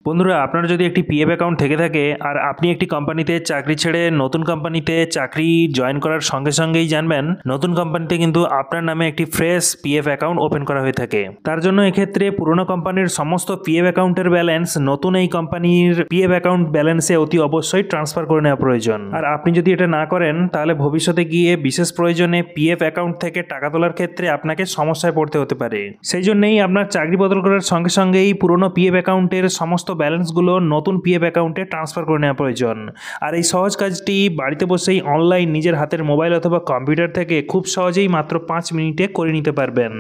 বন্ধুরা, আপনার যদি একটি পিএফ অ্যাকাউন্ট থেকে থাকে আর আপনি একটি কোম্পানিতে চাকরি ছেড়ে নতুন কোম্পানিতে চাকরি জয়েন করার সঙ্গে সঙ্গেই জানবেন নতুন কোম্পানিতে কিন্তু আপনার নামে একটি ফ্রেশ পিএফ অ্যাকাউন্ট ওপেন করা হয়ে থাকে। তার জন্য এক্ষেত্রে পুরনো কোম্পানির সমস্ত পিএফ অ্যাকাউন্টের ব্যালেন্স নতুন এই কোম্পানির পিএফ অ্যাকাউন্ট ব্যালেন্সে অতি অবশ্যই ট্রান্সফার করে নেওয়া প্রয়োজন। আর আপনি যদি এটা না করেন তাহলে ভবিষ্যতে গিয়ে বিশেষ প্রয়োজনে পিএফ অ্যাকাউন্ট থেকে টাকা তোলার ক্ষেত্রে আপনাকে সমস্যায় পড়তে হতে পারে। সেই জন্যই আপনার চাকরি বদল করার সঙ্গে সঙ্গেই পুরনো পিএফ অ্যাকাউন্টের সমস্ত ব্যালেন্সগুলো নতুন পিএফ অ্যাকাউন্টে ট্রান্সফার করে নেওয়া প্রয়োজন। আর এই সহজ কাজটি বাড়িতে বসেই অনলাইন নিজের হাতের মোবাইল অথবা কম্পিউটার থেকে খুব সহজেই মাত্র 5 মিনিটে করে নিতে পারবেন।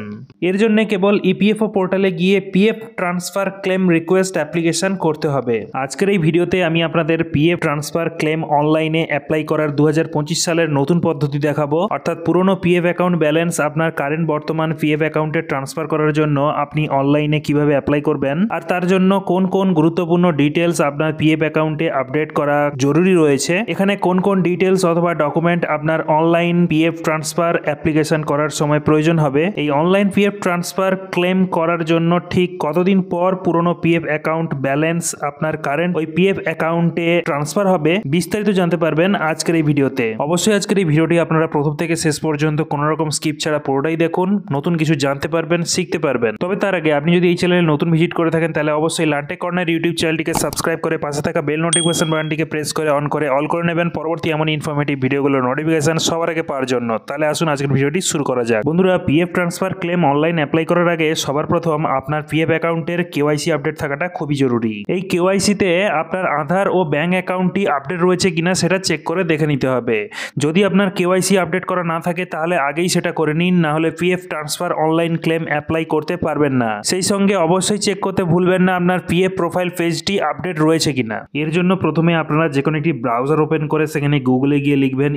এর জন্য কেবল ইপিএফও পোর্টালে গিয়ে PF transfer claim request application করতে হবে। আজকের এই ভিডিওতে আমি আপনাদের পিএফ ট্রান্সফার ক্লেম অনলাইনে অ্যাপ্লাই করার 2025 সালের নতুন পদ্ধতি দেখাবো। অর্থাৎ পুরনো পিএফ অ্যাকাউন্ট ব্যালেন্স আপনার কারেন্ট বর্তমান পিএফ অ্যাকাউন্টে ট্রান্সফার করার জন্য আপনি অনলাইনে কিভাবে অ্যাপ্লাই করবেন আর তার জন্য কোন কোন গুরুত্বপূর্ণ ডিটেলস আপনার পিএফ অ্যাকাউন্টে আপডেট করা জরুরি রয়েছে, এখানে কোন কোন ডিটেলস অথবা ডকুমেন্ট আপনার অনলাইন পিএফ ট্রান্সফার অ্যাপ্লিকেশন করার সময় প্রয়োজন হবে, এই অনলাইন পিএফ ট্রান্সফার ক্লেম করার জন্য ঠিক কতদিন পর পুরনো পিএফ অ্যাকাউন্ট ব্যালেন্স আপনার কারেন্ট ওই পিএফ অ্যাকাউন্টে ট্রান্সফার হবে, বিস্তারিত জানতে পারবেন আজকের এই ভিডিওতে। অবশ্যই আজকের এই ভিডিওটি আপনারা প্রথম থেকে শেষ পর্যন্ত কোনো রকম স্কিপ ছাড়া পুরোটাই দেখুন, নতুন কিছু জানতে পারবেন, শিখতে পারবেন। তবে তার আগে আপনি যদি এই চ্যানেলে নতুন ভিজিট করে থাকেন তাহলে অবশ্যই লান্টেক কর্নার ইউটিউব চ্যানেলটিকে সাবস্ক্রাইব করে পাশে থাকা বেল নোটিফিকেশন বাটনটিকে প্রেস করে অন করে অল করে নেবেন পরবর্তী এমন ইনফরমেটিভ ভিডিওগুলোর নোটিফিকেশন সবার আগে পাওয়ার জন্য। তাহলে আসুন আজকের ভিডিওটি শুরু করা যাক। বন্ধুরা, PF transfer claim online apply করার আগে সবার প্রথম আপনার পিএফ অ্যাকাউন্টের কেওয়াইসি আপডেট থাকাটা খুবই জরুরি। এই কেওয়াইসিতে আপনার আধার ও ব্যাংক অ্যাকাউন্টটি আপডেট রয়েছে কিনা সেটা চেক করে দেখে নিতে হবে। যদি আপনার কেওয়াইসি আপডেট করা না থাকে তাহলে আগেই সেটা করে নিন, না হলে PF transfer online claim apply করতে পারবেন না। সেই সঙ্গে অবশ্যই চেক করতে ভুলবেন না আপনার পিএফ প্রোফাইল পেজটি আপডেট রয়েছে কিনা। এর জন্য প্রথমে আপনারা যে কোনো একটি ব্রাউজার ওপেন করে সেখানে গুগলে গিয়ে লিখবেন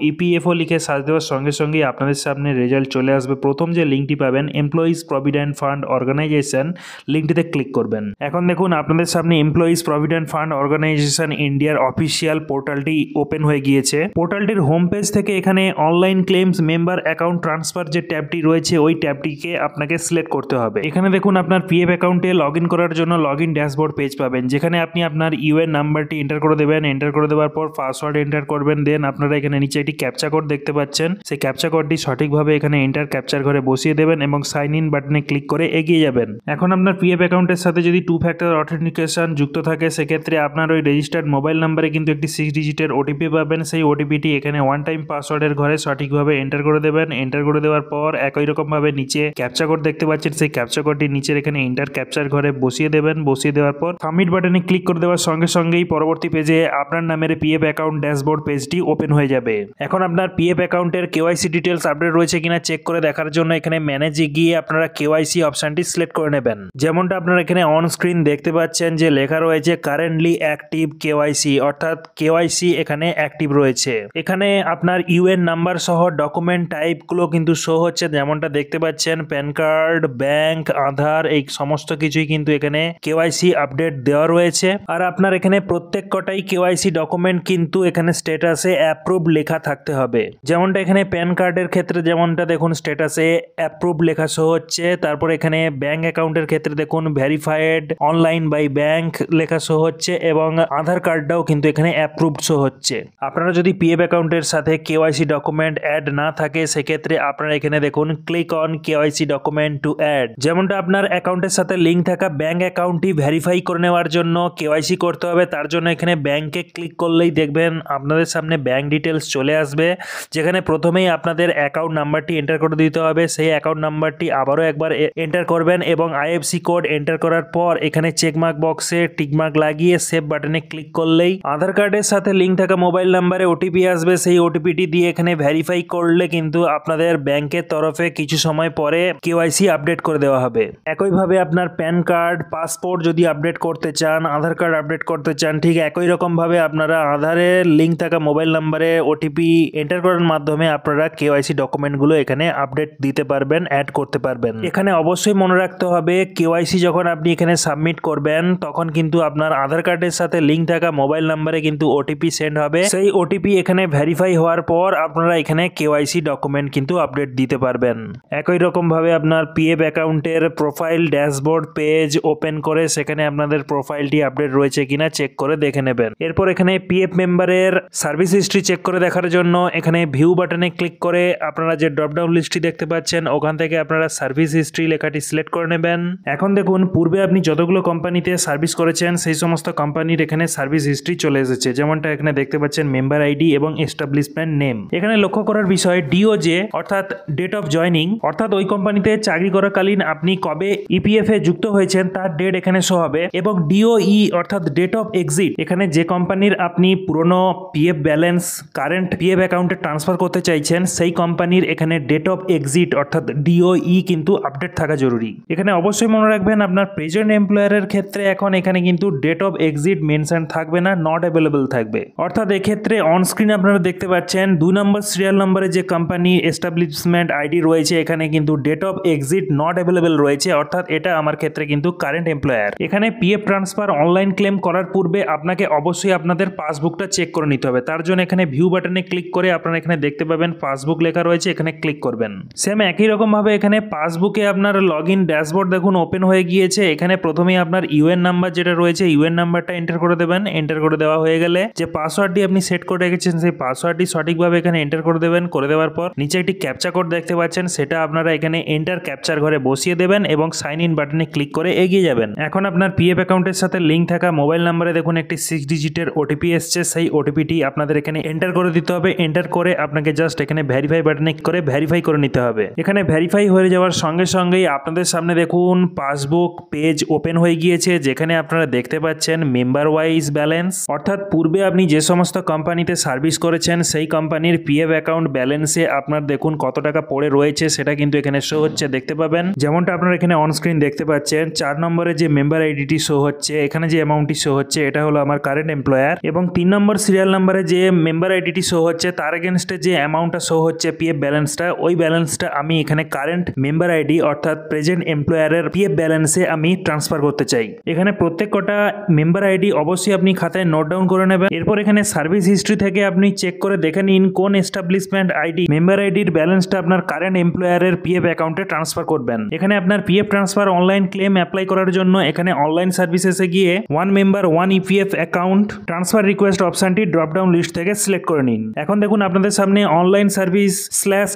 ইপিএফও লিখে সার্চ দেওয়ার সঙ্গে সঙ্গে আপনাদের সামনে রেজাল্ট চলে আসবে। প্রথম যে লিঙ্কটি পাবেন এমপ্লয়িজ প্রভিডেন্ট ফান্ড অর্গানাইজেশন, লিঙ্কটিতে ক্লিক করবেন। এখন দেখুন আপনাদের সামনে এমপ্লয়িজ প্রভিডেন্ট ফান্ড অর্গানাইজেশন ইন্ডিয়ার অফিসিয়াল পোর্টালটি ওপেন হয়ে গিয়েছে। পোর্টালটির হোম পেজ থেকে এখানে online claims member account transfer যে ট্যাবটি রয়েছে ওই ট্যাবটিকে আপনাকে সিলেক্ট করতে হবে। এখানে দেখুন আপনার পিএফ অ্যাকাউন্টে লগ ইন করার জন্য লগ ইন ড্যাশবোর্ড পেজ পাবেন, যেখানে আপনি আপনার ইউএন নাম্বারটি এন্টার করে দেবেন। এন্টার করে দেওয়ার পর পাসওয়ার্ড এন্টার করবেন। দেন আপনারা এখানে নিচে একটি ক্যাপচা কোড দেখতে পাচ্ছেন, সেই ক্যাপচা কোডটি সঠিকভাবে এখানে এন্টার ক্যাপচার ঘরে বসিয়ে দেবেন এবং সাইন ইন বাটনে ক্লিক করে এগিয়ে যাবেন। এখন আপনার পিএফ অ্যাকাউন্টের সাথে যদি 2 ফ্যাক্টর অথেন্টিকেশন যুক্ত থাকে সেক্ষেত্রে আপনার ওই রেজিস্টার্ড মোবাইল নাম্বারে কিন্তু একটি 6 ডিজিটের ওটিপি পাবেন। সেই ওটিপিটি এখানে ওয়ান টাইম পাসওয়ার্ডের ঘরে সঠিকভাবে এন্টার করে দেবেন। এন্টার করে দেওয়ার পর একই রকম ভাবে নিচে ক্যাপচা কোড দেখতে পাচ্ছেন, সেই ক্যাপচা কোডটি নিচের এখানে এন্টার ক্যাপচার ঘরে বসিয়ে দেবেন। বসিয়ে দেওয়ার পর সাবমিট বাটনে ক্লিক করে দেওয়ার সঙ্গে সঙ্গেই পরবর্তী পেজে আপনার নামের পিএফ অ্যাকাউন্ট ড্যাশবোর্ড পেজটি ওপেন হয়ে যাবে। এখন আপনার পিএফ অ্যাকাউন্টের কেওয়াইসি ডিটেলস আপডেট রয়েছে কিনা চেক করে দেখার জন্য এখানে ম্যানেজে গিয়ে আপনারা কেওয়াইসি অপশনটি সিলেক্ট করে নেবেন। যেমনটা আপনারা এখানে অন স্ক্রিন দেখতে পাচ্ছেন যে লেখা রয়েছে কারেন্টলি অ্যাক্টিভ কেওয়াইসি, অর্থাৎ কেওয়াইসি এখানে অ্যাক্টিভ রয়েছে। এখানে আপনার ইউএন নাম্বার সহ ডকুমেন্ট টাইপগুলো কিন্তু শো হচ্ছে, যেমনটা দেখতে পাচ্ছেন প্যান কার্ড, ব্যাংক, আধার, এই সমস্ত কিছুই কিন্তু এখানে কেওয়াইসি আপডেট দেওয়া রয়েছে। আর আপনার এখানে প্রত্যেক কটাই কেওয়াইসি ডকুমেন্ট কিন্তু এখানে স্ট্যাটাসে অ্যাপ্রুভ লেখা থাকতে হবে। যেমনটা এখানে প্যান কার্ডের ক্ষেত্রে যেমনটা দেখুন স্ট্যাটাসে অ্যাপ্রুভ লেখা শো হচ্ছে, তারপর এখানে ব্যাংক অ্যাকাউন্টের ক্ষেত্রে দেখুন ভেরিফাইড অনলাইন বাই ব্যাংক লেখা শো হচ্ছে এবং আধার কার্ডটাও কিন্তু এখানে অ্যাপ্রুভড শো হচ্ছে। আপনারা যদি পিএফ অ্যাকাউন্টের সাথে কেওয়াইসি ডকুমেন্ট অ্যাড না থাকে সেক্ষেত্রে আপনারা এখানে দেখুন click on KYC document to add. যেমনটা আপনার অ্যাকাউন্টের সাথে লিঙ্ক থাকা ব্যাংক অ্যাকাউন্টটি ভেরিফাই করে নেওয়ার জন্য কেওয়াইসি করতে হবে। তার জন্য এখানে ব্যাংকে ক্লিক করলেই দেখবেন আপনাদের সামনে ব্যাংক ডিটেলস চলে আসবে, যেখানে প্রথমেই আপনাদের অ্যাকাউন্ট নাম্বারটি এন্টার করে দিতে হবে। সেই অ্যাকাউন্ট নাম্বারটি আবারও একবার এন্টার করবেন এবং আইএফসি কোড এন্টার করার পর এখানে চেকমার্ক বক্সে টিকমার্ক লাগিয়ে সেভ বাটনে ক্লিক করলেই আধার কার্ডের সাথে লিঙ্ক থাকা মোবাইল নাম্বারে ওটিপি আসবে। সেই ওটিপিটি দিয়ে এখানে ভেরিফাই করলে কিন্তু আপনাদের ব্যাংকের তরফে কিছু সময় পরে কেওয়াইসি আপডেট করে দেওয়া হবে। একইভাবে আপনার প্যান কার্ড, পাসপোর্ট যদি আপডেট করতে চান, আধার কার্ড আপডেট করতে চান, ঠিক একই রকম ভাবে আপনারা আধারের লিঙ্ক থাকা মোবাইল নাম্বারে ওটিপি এন্টার করার মাধ্যমে আপনারা কেওয়াইসি ডকুমেন্টগুলো এখানে আপডেট দিতে পারবেন, অ্যাড করতে পারবেন। এখানে অবশ্যই মনে রাখতে হবে কেওয়াইসি যখন আপনি এখানে সাবমিট করবেন তখন কিন্তু আপনার আধার কার্ডের সাথে লিঙ্ক থাকা মোবাইল নাম্বারে কিন্তু ওটিপি সেন্ড হবে। সেই ওটিপি এখানে ভেরিফাই হওয়ার পর আপনারা এখানে কেওয়াইসি ডকুমেন্ট কিন্তু আপডেট দিতে পারবেন। একই রকম ভাবে আপনার পিএফ অ্যাকাউন্টের প্রোফাইল ড্যাশবোর্ড পেজ ওপেন করে সেখানে আপনাদের প্রোফাইলটি আপডেট রয়েছে কিনা চেক করে দেখে নেবেন। এরপর এখানে পিএফ মেম্বারের সার্ভিস হিস্ট্রি চেক করে দেখার জন্য এখানে ভিউ বাটনে ক্লিক করে আপনারা যে ড্রপডাউন লিস্টটি দেখতে পাচ্ছেন ওখান থেকে আপনারা সার্ভিস হিস্ট্রি লেখাটি সিলেক্ট করে নেবেন। এখন দেখুন পূর্বে আপনি যতগুলো কোম্পানিতে সার্ভিস করেছেন সেই সমস্ত কোম্পানির এখানে সার্ভিস হিস্ট্রি চলে এসেছে, যেমনটা এখানে দেখতে পাচ্ছেন মেম্বার আইডি এবং এস্টাবলিশমেন্ট নেম। এখানে লক্ষ্য করার বিষয় ডিওজে অর্থাৎ ডেট অফ জয়নিং, অর্থাৎ ওই কোম্পানিতে চাকরি করাকালীন আপনি কবে ইপিএফ এ যুক্ত হয়েছেন তার ডেট এখানে শো হবে, এবং ডিওই অর্থাৎ ডেট অফ এক্সিট, এখানে যে কোম্পানির আপনি পুরনো পিএফ ব্যালেন্স কারেন্ট পিএফ অ্যাকাউন্টে ট্রান্সফার করতে চাইছেন সেই কোম্পানির এখানে ডেট অফ এক্সিট অর্থাৎ ডিওই কিন্তু আপডেট থাকা জরুরি। এখানে অবশ্যই মনে রাখবেন আপনার প্রেজেন্ট এমপ্লয়ারের ক্ষেত্রে এখন এখানে কিন্তু ডেট অফ এক্সিট মেনশন থাকবে না, নট অ্যাভেলেবল থাকবে। অর্থাৎ এক্ষেত্রে অন স্ক্রিন আপনারা দেখতে পাচ্ছেন 2 নম্বর সিরিয়াল নম্বরে যে কোম্পানি এস্টাবলিশমেন্ট আইডি রয়েছে এখানে কিন্তু date of exit not available রয়েছে, অর্থাৎ এটা আমার ক্ষেত্রে কিন্তু কারেন্ট এমপ্লয়ার। এখানে পিএফ ট্রান্সফার অনলাইন ক্লেম করার পূর্বে আপনাকে অবশ্যই আপনাদের পাসবুকটা চেক করে নিতে হবে। তার জন্য এখানে ভিউ বাটনে ক্লিক করে আপনারা এখানে দেখতে পাবেন পাসবুক লেখা রয়েছে, এখানে ক্লিক করবেন। সেম একই রকম ভাবে এখানে পাসবুকে আপনার লগ ইন ড্যাশবোর্ড দেখুন ওপেন হয়ে গিয়েছে। এখানে প্রথমেই আপনার ইউএন নাম্বার যেটা রয়েছে ইউএন নাম্বারটা এন্টার করে দেবেন। এন্টার করে দেওয়া হয়ে গেলে যে পাসওয়ার্ডটি আপনি সেট করে রেখেছেন সেই পাসওয়ার্ডটি সঠিকভাবে এখানে এন্টার করে দেবেন। করে দেওয়ার পর নিচে একটি ক্যাপচা কোড দেখতে পাচ্ছেন, সেটা আপনারা এখানে এন্টার ক্যাপচার ঘরে বসিয়ে দেবেন এবং সাইন ইন বাটনে ক্লিক করে এগিয়ে যাবেন। এখন আপনার পিএফ অ্যাকাউন্টের সাথে লিঙ্ক থাকা মোবাইল নাম্বারে দেখুন একটি 6 ডিজিটের ওটিপি এসছে, সেই ওটিপিটি আপনাদের এখানে এন্টার করে দিতে হবে। এন্টার করে আপনাকে জাস্ট এখানে ভেরিফাই বাটনে করে ভেরিফাই করে নিতে হবে। এখানে ভেরিফাই হয়ে যাওয়ার সঙ্গে সঙ্গেই আপনাদের সামনে দেখুন পাসবুক পেজ ওপেন হয়ে গিয়েছে, যেখানে আপনারা দেখতে পাচ্ছেন মেম্বার ওয়াইজ ব্যালেন্স, অর্থাৎ পূর্বে আপনি যে সমস্ত কোম্পানিতে সার্ভিস করেছেন সেই কোম্পানির পিএফ অ্যাকাউন্ট ব্যালেন্সে আপনার দেখুন কত টাকা পড়ে রয়েছে সেটা কিন্তু এখানে শো হচ্ছে, দেখতে পাবেন। যেমনটা আপনারা এখানে অন স্ক্রিন দেখতে পাচ্ছেন 4 নম্বরে যে মেম্বার আইডিটি শো হচ্ছে, এখানে যে অ্যামাউন্টটি শো হচ্ছে এটা হলো আমার কারেন্ট এমপ্লয়ার, এবং 3 নম্বর সিরিয়াল নাম্বারে যে মেম্বার আইডিটি শো হচ্ছে তার এগেনস্টে যে অ্যামাউন্টটা শো হচ্ছে পিএফ ব্যালেন্সটা, ওই ব্যালেন্সটা আমি এখানে কারেন্ট মেম্বার আইডি অর্থাৎ প্রেজেন্ট এমপ্লয়ারের পিএফ ব্যালেন্সে আমি ট্রান্সফার করতে চাই। এখানে প্রত্যেক কটা মেম্বার আইডি অবশ্যই আপনি খাতায় নোট ডাউন করে নেবেন। এরপর এখানে সার্ভিস হিস্ট্রি থেকে আপনি চেক করে দেখে নিন কোন এস্টাবলিশমেন্ট আইডি মেম্বার আইডির ব্যালেন্সটা আপনার কারেন্ট এমপ্লয়ারের পিএফ অ্যাকাউন্টে ট্রান্সফার করবেন। এখানে আপনার PF transfer online claim apply করার জন্য এখানে অনলাইন সার্ভিসেসে গিয়ে 1 member 1 EPF account transfer request অপশনটি ড্রপডাউন লিস্ট থেকে সিলেক্ট করে নিন। এখন দেখুন আপনাদের সামনে online service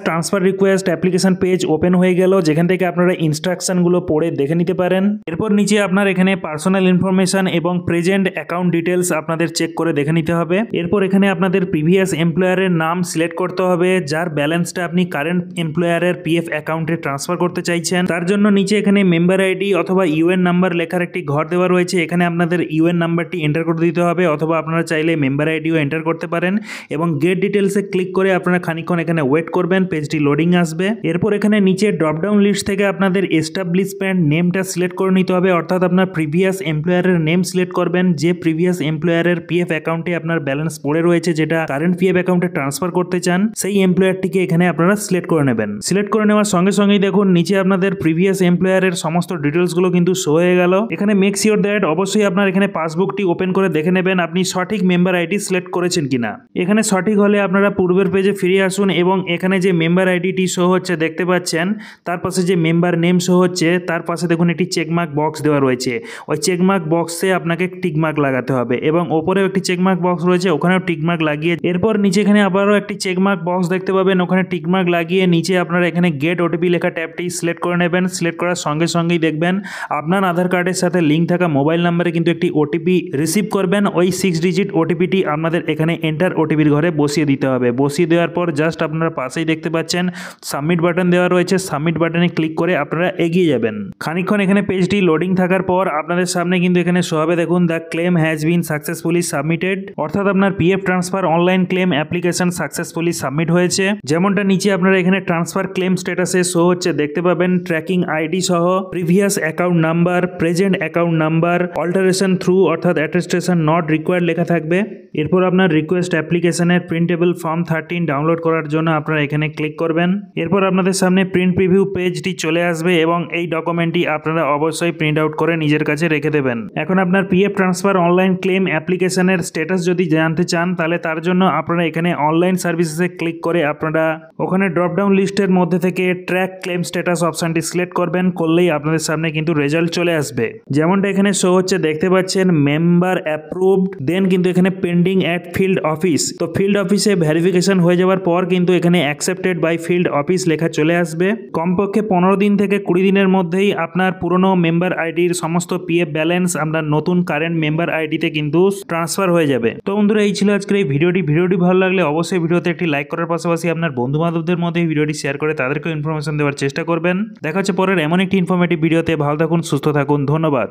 transfer request application page open হয়ে গেল, যেখান থেকে আপনারা ইনস্ট্রাকশনগুলো পড়ে দেখে নিতে পারেন। এরপর নিচে আপনার এখানে পার্সোনাল ইনফরমেশন এবং প্রেজেন্ট অ্যাকাউন্ট ডিটেলস আপনাদের চেক করে দেখে নিতে হবে। এরপর এখানে আপনাদের প্রিভিয়াস এমপ্লয়ারের নাম সিলেক্ট করতে হবে যার ব্যালেন্সটা আপনি কারেন্ট এমপ্লয়ারের পিএফ অ্যাকাউন্টে ট্রান্সফার করতে চাইছেন। তার জন্য নিচে এখানে মেম্বার আইডি অথবা ইউএন নাম্বার লেখার একটি ঘর দেওয়া রয়েছে, এখানে আপনাদের ইউএন নাম্বারটি এন্টার করে দিতে হবে, অথবা আপনারা চাইলে মেম্বার আইডিও এন্টার করতে পারেন। এবং গেট ডিটেলসে ক্লিক করে আপনারা খানিকক্ষণ এখানে ওয়েট করবেন, পেজটি লোডিং আসবে। এরপর এখানে নিচে ড্রপডাউন লিস্ট থেকে আপনাদের এস্টাবলিশমেন্ট নেমটা সিলেক্ট করে নিতে হবে, অর্থাৎ আপনার প্রিভিয়াস এমপ্লয়ারের নেম সিলেক্ট করবেন। যে প্রিভিয়াস এমপ্লয়ারের পিএফ অ্যাকাউন্টে আপনার ব্যালেন্স পড়ে রয়েছে যেটা কারেন্ট পিএফ অ্যাকাউন্টে ট্রান্সফার করতে চান সেই এমপ্লয়ারটিকে এখানে আপনারা সিলেক্ট করে নেবেন। সিলেক্ট করে নেওয়ার সঙ্গে সঙ্গেই দেখুন নিচে আপনাদের প্রিভিয়াস এমপ্লয়ারের সমস্ত ডিটেলসগুলো কিন্তু শো হয়ে গেল। এখানে মেক শিওর দ্যাট অবশ্যই আপনার এখানে পাসবুকটি ওপেন করে দেখে নেবেন আপনি সঠিক মেম্বার আইডি সিলেক্ট করেছেন কিনা। এখানে সঠিক হলে আপনারা পূর্বের পেজে ফিরে আসুন এবং এখানে যে মেম্বার আইডিটি শো হচ্ছে দেখতে পাচ্ছেন, তার পাশে যে মেম্বার নেম শো হচ্ছে তার পাশে দেখুন একটি চেকমার্ক বক্স দেওয়া রয়েছে, ওই চেকমার্ক বক্সে আপনাকে টিকমার্ক লাগাতে হবে এবং ওপরেও একটি চেকমার্ক বক্স রয়েছে ওখানেও টিকমার্ক লাগিয়ে এরপর নিচে এখানে আবারও একটি চেকমার্ক বক্স দেখতে পাবেন, ওখানে টিকমার্ক লাগিয়ে নিচে আপনারা এখানে গেট ওটিপি লেখা ট্যাবটি সিলেক্ট করে নেবেন। সিলেক্ট করার সঙ্গে সঙ্গেই দেখবেন আপনার আধার কার্ডের সাথে লিঙ্ক থাকা মোবাইল নাম্বারে কিন্তু একটি ওটিপি রিসিভ করবেন। ওই 6 ডিজিট ওটিপিটি আপনাদের এখানে এন্টার ওটিপির ঘরে বসিয়ে দিতে হবে। বসিয়ে দেওয়ার পর জাস্ট আপনারা পাশেই দেখতে পাচ্ছেন সাবমিট বাটন দেওয়া রয়েছে, সাবমিট বাটনে ক্লিক করে আপনারা এগিয়ে যাবেন। খানিকক্ষণ এখানে পেজটি লোডিং থাকার পর আপনাদের সামনে কিন্তু এখানে শো হবে দেখুন the claim has been successfully submitted, অর্থাৎ আপনার PF transfer online claim application successfully submit হয়েছে। যেমনটা নিচে আপনারা এখানে ট্রান্সফার ক্লেম স্ট্যাটাসে শো হচ্ছে দেখতে পাবেন ট্র্যাকিং আইডি সহ previous account number, present account number, alteration through অর্থাৎ অ্যাটেস্টেশন নট রিকোয়ার্ড লেখা থাকবে। এরপর আপনার রিকোয়েস্ট অ্যাপ্লিকেশনের প্রিন্টেবল ফর্ম 13 ডাউনলোড করার জন্য আপনারা এখানে ক্লিক করবেন। এরপর আপনাদের সামনে প্রিন্ট প্রিভিউ পেজটি চলে আসবে এবং এই ডকুমেন্টটি আপনারা অবশ্যই প্রিন্ট আউট করে নিজের কাছে রেখে দেবেন। এখন আপনার পিএফ ট্রান্সফার অনলাইন ক্লেম অ্যাপ্লিকেশনের স্ট্যাটাস যদি জানতে চান তাহলে তার জন্য আপনারা এখানে অনলাইন সার্ভিসেসে ক্লিক করে আপনারা ওখানে ড্রপডাউন লিস্টের মধ্যে থেকে ট্র্যাক ক্লেম স্ট্যাটাস অপশনটি সিলেক্ট করবেন, করলেই আপনাদের সামনে কিন্তু রেজাল্ট চলে আসবে। যেমনটা এখানে শো হচ্ছে দেখতে পাচ্ছেন মেম্বার অ্যাপ্রুভড, দেন কিন্তু এখানে পেন্ডিং অ্যাট ফিল্ড অফিস। তো ফিল্ড অফিসে ভেরিফিকেশন হয়ে যাওয়ার পর কিন্তু এখানে অ্যাকসেপ্টেড বাই ফিল্ড অফিস লেখা চলে আসবে। কমপক্ষে 15 দিন থেকে 20 দিনের মধ্যেই আপনার পুরনো মেম্বার আইডির সমস্ত পিএফ ব্যালেন্স আপনার নতুন কারেন্ট মেম্বার আইডিতে কিন্তু ট্রান্সফার হয়ে যাবে। তো বন্ধুরা এই ছিল আজকের এই ভিডিওটি ভালো লাগলে অবশ্যই ভিডিওতে একটি লাইক করার পাশাপাশি আপনার বন্ধু বান্ধবদের মধ্যে এই ভিডিওটি শেয়ার করে তাদেরকেও ইনফরমেশন দেওয়ার চেষ্টা করবেন। দেখা হচ্ছে পরের এমন একটি ইনফরমেটিভ ভিডিওতে। ভালো থাকুন, সুস্থ থাকুন, ধন্যবাদ।